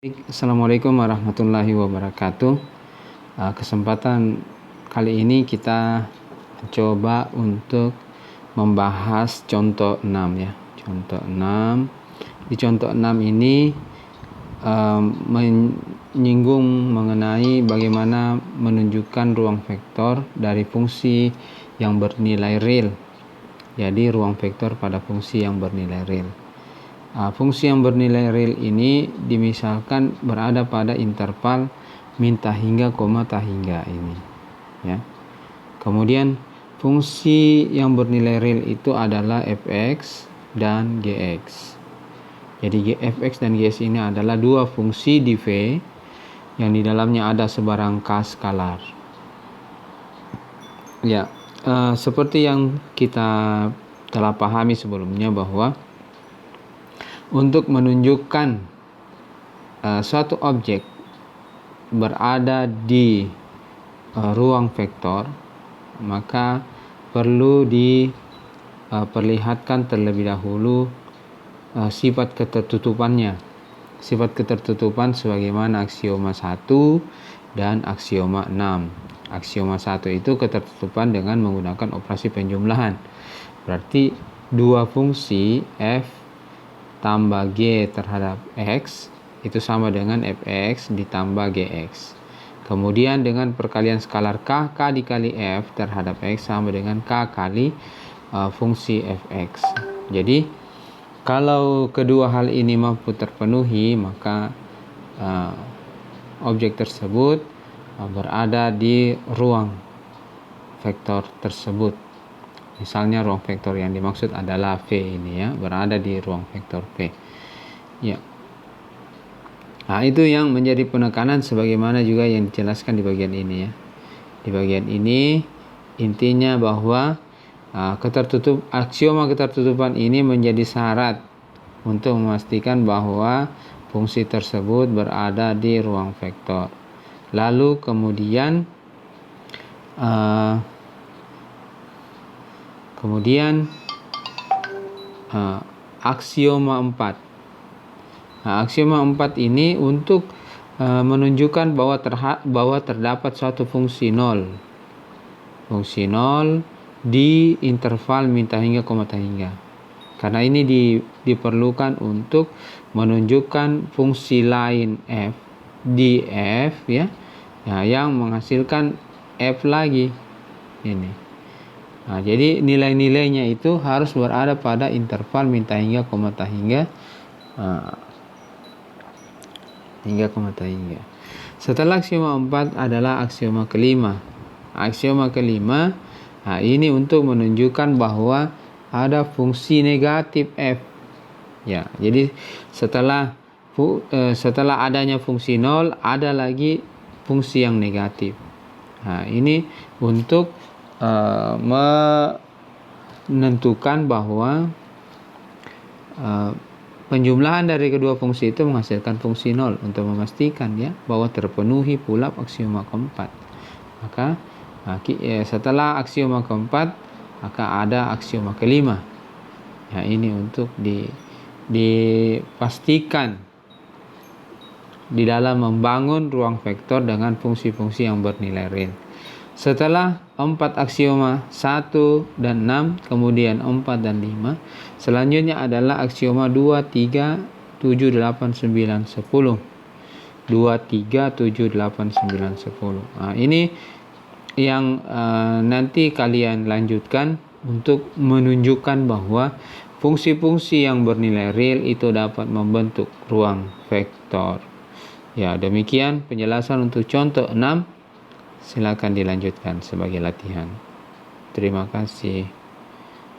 Assalamualaikum warahmatullahi wabarakatuh. Kesempatan kali ini kita coba untuk membahas contoh 6 ya. Contoh 6. Di contoh 6 ini menyinggung mengenai bagaimana menunjukkan ruang vektor dari fungsi yang bernilai real. Jadi ruang vektor pada fungsi yang bernilai real. Fungsi yang bernilai real ini dimisalkan berada pada interval min ta hingga koma ta hingga ini ya. Kemudian fungsi yang bernilai real itu adalah fx dan gx. Jadi fx dan gx ini adalah dua fungsi di V yang di dalamnya ada sebarang k skalar. Ya, seperti yang kita telah pahami sebelumnya bahwa untuk menunjukkan suatu objek berada di ruang vektor, maka perlu diperlihatkan terlebih dahulu sifat ketertutupannya. Sifat ketertutupan sebagaimana aksioma 1 dan aksioma 6. Aksioma 1 itu ketertutupan dengan menggunakan operasi penjumlahan. Berarti dua fungsi f tambah g terhadap x itu sama dengan fx ditambah gx. Kemudian dengan perkalian skalar k dikali f terhadap x sama dengan k kali fungsi fx. Jadi kalau kedua hal ini mampu terpenuhi, maka objek tersebut berada di ruang vektor tersebut. Misalnya ruang vektor yang dimaksud adalah V ini ya, berada di ruang vektor V. Ya. Nah, itu yang menjadi penekanan sebagaimana juga yang dijelaskan di bagian ini ya. Di bagian ini intinya bahwa aksioma ketertutupan ini menjadi syarat untuk memastikan bahwa fungsi tersebut berada di ruang vektor. Lalu kemudian aksioma 4. Aksioma 4 ini untuk menunjukkan bahwa terdapat suatu fungsi 0. Fungsi 0 di interval min ta hingga koma ta hingga. Karena ini diperlukan untuk menunjukkan fungsi lain f di f ya, yang menghasilkan f lagi ini. Nah, jadi nilai-nilainya itu harus berada pada interval min ta hingga koma ta hingga hingga koma ta hingga. Setelah aksioma 4 adalah aksioma kelima. Aksioma kelima ini untuk menunjukkan bahwa ada fungsi negatif f. Ya, jadi setelah adanya fungsi 0 ada lagi fungsi yang negatif. Nah, ini untuk menentukan bahwa penjumlahan dari kedua fungsi itu menghasilkan fungsi 0 untuk memastikan ya bahwa terpenuhi pula aksioma keempat. Maka setelah aksioma keempat maka ada aksioma kelima. Ya, ini untuk dipastikan di dalam membangun ruang vektor dengan fungsi-fungsi yang bernilai real. Setelah 4 aksioma 1 dan 6, kemudian 4 dan 5, selanjutnya adalah aksioma 2, 3, 7, 8, 9, 10. 2, 3, 7, 8, 9, 10. Nah, ini yang nanti kalian lanjutkan untuk menunjukkan bahwa fungsi-fungsi yang bernilai real itu dapat membentuk ruang vektor. Ya, demikian penjelasan untuk contoh 6. Silakan dilanjutkan sebagai latihan. Terima kasih.